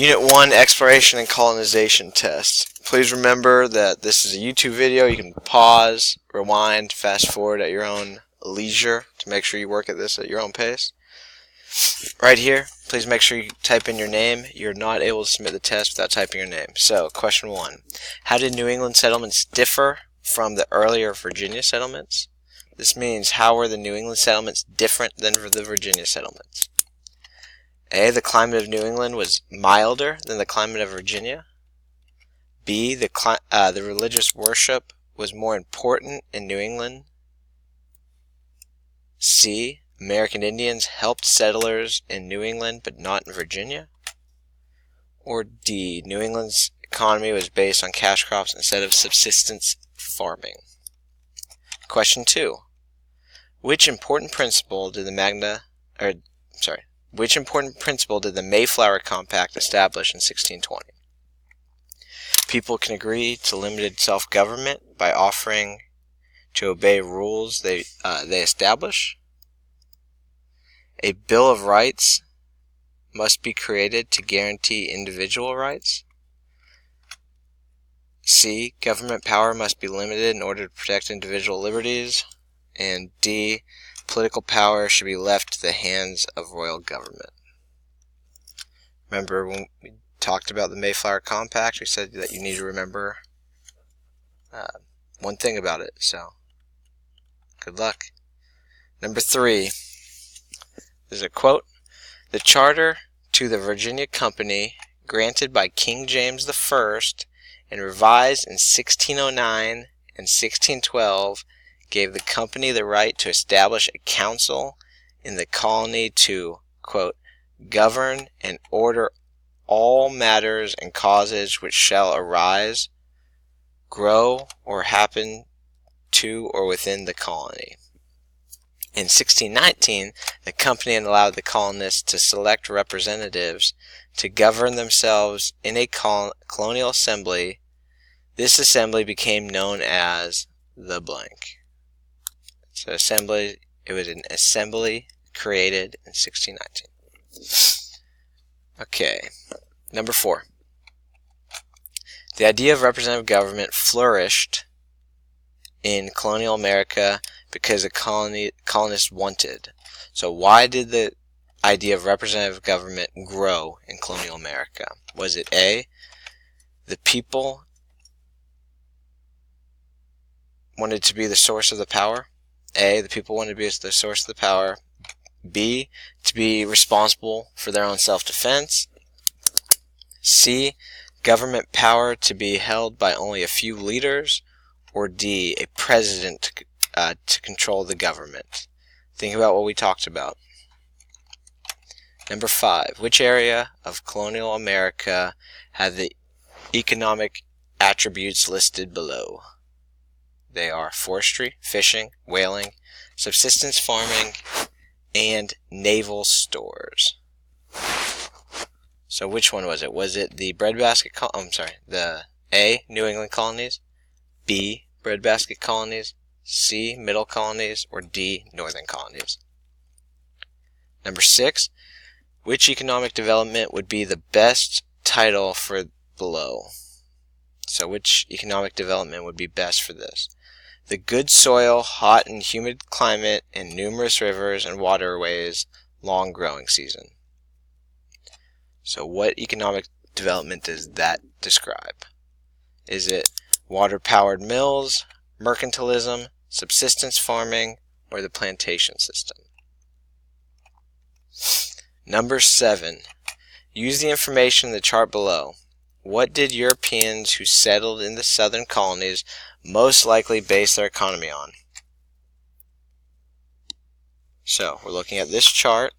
Unit 1, Exploration and Colonization Test. Please remember that this is a YouTube video. You can pause, rewind, fast forward at your own leisure to make sure you work at this at your own pace. Right here, please make sure you type in your name. You're not able to submit the test without typing your name. So, question 1. How did New England settlements differ from the earlier Virginia settlements? This means, how were the New England settlements different than the Virginia settlements? A. The climate of New England was milder than the climate of Virginia. B. The religious worship was more important in New England. C. American Indians helped settlers in New England but not in Virginia. Or D. New England's economy was based on cash crops instead of subsistence farming. Question 2. Which important principle did the Mayflower Compact establish in 1620? People can agree to limited self-government by offering to obey rules they establish. A Bill of Rights must be created to guarantee individual rights. C. Government power must be limited in order to protect individual liberties. And D. Political power should be left to the hands of royal government. Remember when we talked about the Mayflower Compact, we said that you need to remember one thing about it, so good luck. Number 3, there's a quote. The charter to the Virginia Company, granted by King James I and revised in 1609 and 1612, gave the company the right to establish a council in the colony to, quote, govern and order all matters and causes which shall arise, grow, or happen to or within the colony. In 1619, the company allowed the colonists to select representatives to govern themselves in a colonial assembly. This assembly became known as the blank. So it was an assembly created in 1619. Okay, number 4. The idea of representative government flourished in colonial America because the colonists wanted. So why did the idea of representative government grow in colonial America? Was it A, the people wanted to be the source of the power? A, the people wanted to be the source of the power. B, to be responsible for their own self-defense. C, government power to be held by only a few leaders. Or D, a president to control the government. Think about what we talked about. Number 5, which area of colonial America had the economic attributes listed below? They are forestry, fishing, whaling, subsistence farming, and naval stores. So which one was it? Was it the breadbasket the A, New England colonies, B, breadbasket colonies, C, middle colonies, or D, northern colonies? Number 6, which economic development would be the best title for below? So which economic development would be best for this? The good soil, hot and humid climate, and numerous rivers and waterways, long growing season. So what economic development does that describe? Is it water-powered mills, mercantilism, subsistence farming, or the plantation system? Number 7. Use the information in the chart below. What did Europeans who settled in the southern colonies most likely base their economy on? So, we're looking at this chart.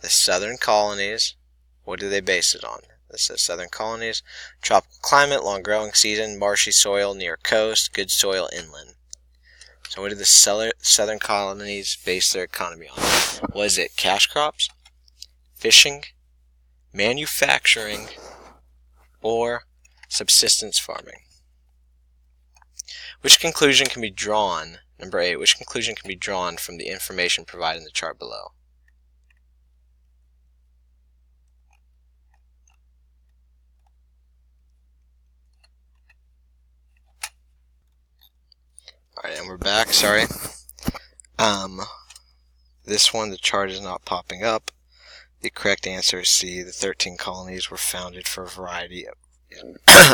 The southern colonies. What do they base it on? This says southern colonies. Tropical climate, long growing season, marshy soil near coast, good soil inland. So what did the southern colonies base their economy on? Was it cash crops, fishing, manufacturing, or subsistence farming? Which conclusion can be drawn, number 8, which conclusion can be drawn from the information provided in the chart below? Alright, and we're back, sorry. This one, the chart is not popping up. The correct answer is C. The 13 colonies were founded for a variety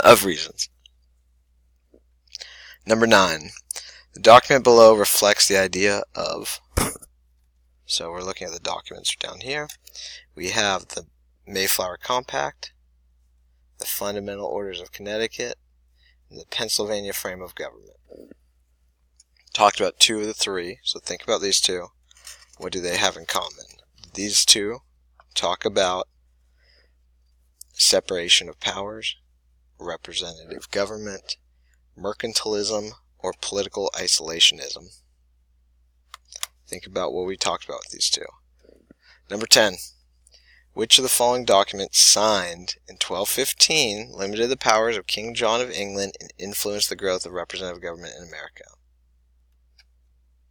of reasons. Number 9. The document below reflects the idea of... So we're looking at the documents down here. We have the Mayflower Compact, the Fundamental Orders of Connecticut, and the Pennsylvania Frame of Government. Talked about 2 of the 3, so think about these 2. What do they have in common? These 2 talk about separation of powers, representative government, mercantilism, or political isolationism. Think about what we talked about with these 2. Number 10. Which of the following documents signed in 1215 limited the powers of King John of England and influenced the growth of representative government in America?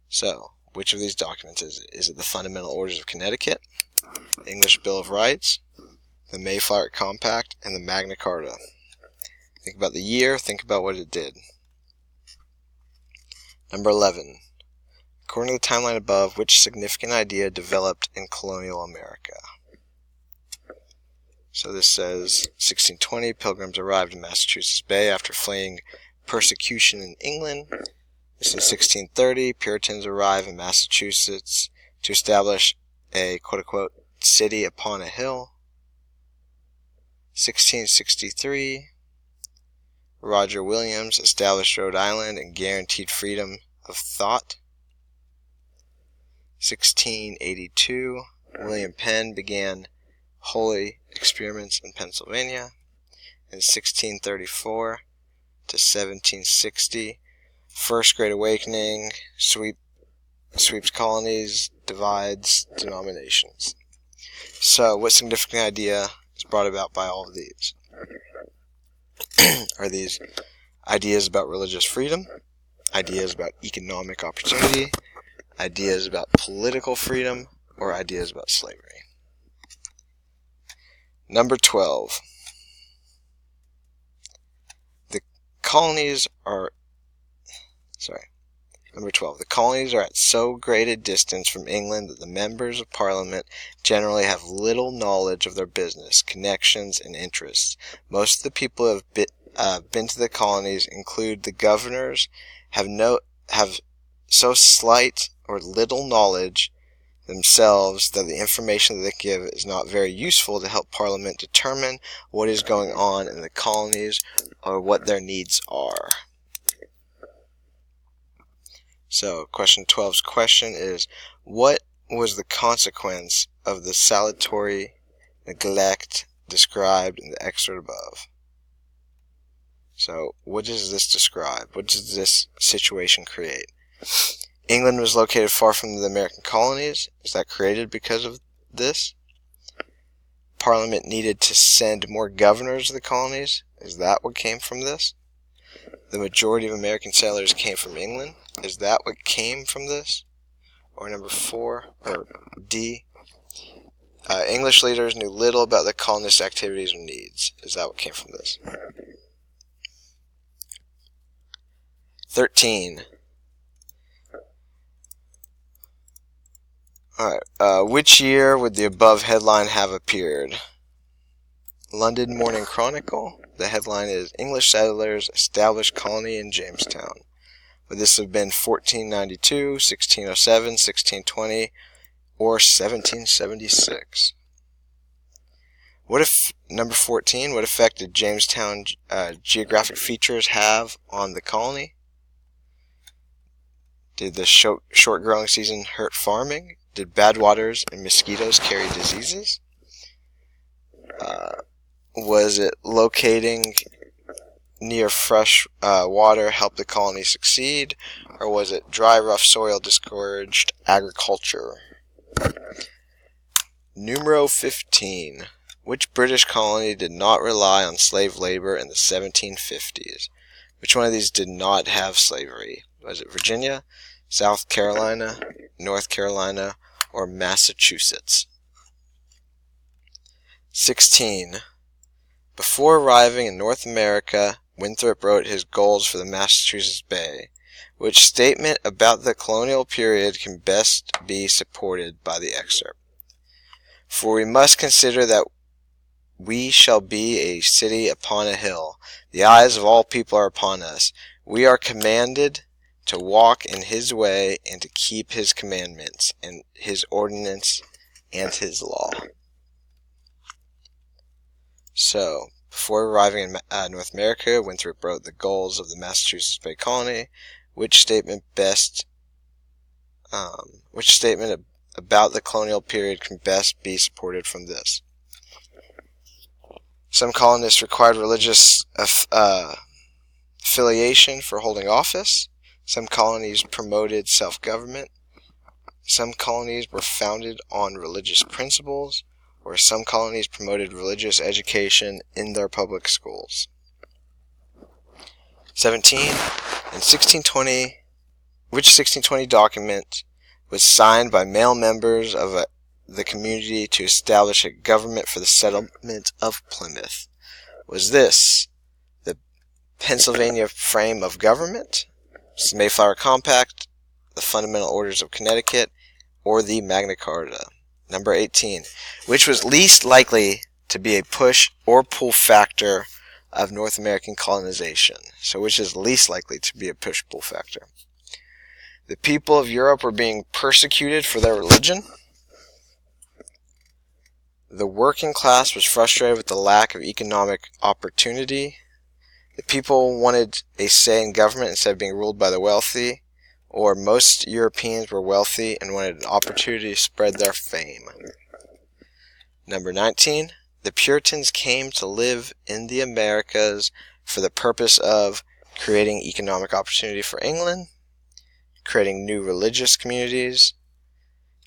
So, which of these documents is it? Is it the Fundamental Orders of Connecticut, the English Bill of Rights, the Mayflower Compact, and the Magna Carta? Think about the year, think about what it did. Number 11. According to the timeline above, which significant idea developed in colonial America? So this says 1620, Pilgrims arrived in Massachusetts Bay after fleeing persecution in England. This is 1630, Puritans arrive in Massachusetts to establish a quote-unquote city upon a hill. 1663, Roger Williams established Rhode Island and guaranteed freedom of thought. 1682, William Penn began holy experiments in Pennsylvania. In 1634 to 1760, First Great Awakening sweeps colonies, divides denominations. So, what significant idea is brought about by all of these? Are these ideas about religious freedom, ideas about economic opportunity, ideas about political freedom, or ideas about slavery? Number 12. Number 12. The colonies are at so great a distance from England that the members of Parliament generally have little knowledge of their business, connections, and interests. Most of the people who have been to the colonies, include the governors, have so slight or little knowledge themselves that the information that they give is not very useful to help Parliament determine what is going on in the colonies or what their needs are. So, question 12's question is, what was the consequence of the salutary neglect described in the excerpt above? So, what does this describe? What does this situation create? England was located far from the American colonies. Is that created because of this? Parliament needed to send more governors to the colonies. Is that what came from this? The majority of American settlers came from England. Is that what came from this? Or number 4, or D, English leaders knew little about the colonists' activities or needs. Is that what came from this? 13. Alright, which year would the above headline have appeared? London Morning Chronicle. The headline is English Settlers Establish Colony in Jamestown. Would this have been 1492, 1607, 1620, or 1776? What if, number 14, what effect did Jamestown geographic features have on the colony? Did the short growing season hurt farming? Did bad waters and mosquitoes carry diseases? Was it locating near fresh water helped the colony succeed? Or was it dry, rough soil discouraged agriculture? Numero 15. Which British colony did not rely on slave labor in the 1750s? Which one of these did not have slavery? Was it Virginia, South Carolina, North Carolina, or Massachusetts? 16. Before arriving in North America, Winthrop wrote his goals for the Massachusetts Bay. Which statement about the colonial period can best be supported by the excerpt? For we must consider that we shall be a city upon a hill. The eyes of all people are upon us. We are commanded to walk in his way and to keep his commandments and his ordinance and his law. So, before arriving in North America, Winthrop wrote the goals of the Massachusetts Bay Colony. Which statement about the colonial period can best be supported from this? Some colonists required religious affiliation for holding office. Some colonies promoted self-government. Some colonies were founded on religious principles, or some colonies promoted religious education in their public schools. 17. In 1620, which 1620 document was signed by male members of the community to establish a government for the settlement of Plymouth? Was this the Pennsylvania Frame of Government, the Mayflower Compact, the Fundamental Orders of Connecticut, or the Magna Carta? Number 18. Which was least likely to be a push or pull factor of North American colonization? So which is least likely to be a push-pull factor? The people of Europe were being persecuted for their religion. The working class was frustrated with the lack of economic opportunity. The people wanted a say in government instead of being ruled by the wealthy. Or most Europeans were wealthy and wanted an opportunity to spread their fame. Number 19. The Puritans came to live in the Americas for the purpose of creating economic opportunity for England, creating new religious communities,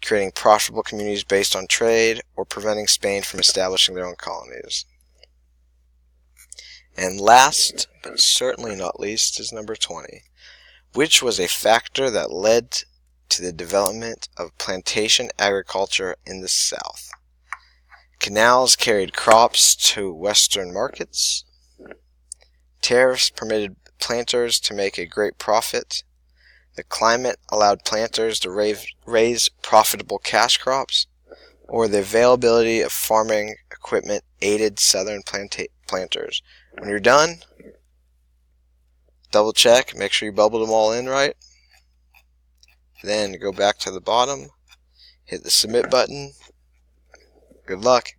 creating profitable communities based on trade, or preventing Spain from establishing their own colonies. And last, but certainly not least, is number 20. Which was a factor that led to the development of plantation agriculture in the South? Canals carried crops to western markets. Tariffs permitted planters to make a great profit. The climate allowed planters to raise profitable cash crops. Or the availability of farming equipment aided southern planters. When you're done, double check, make sure you bubbled them all in right. Then go back to the bottom, hit the submit button. Good luck.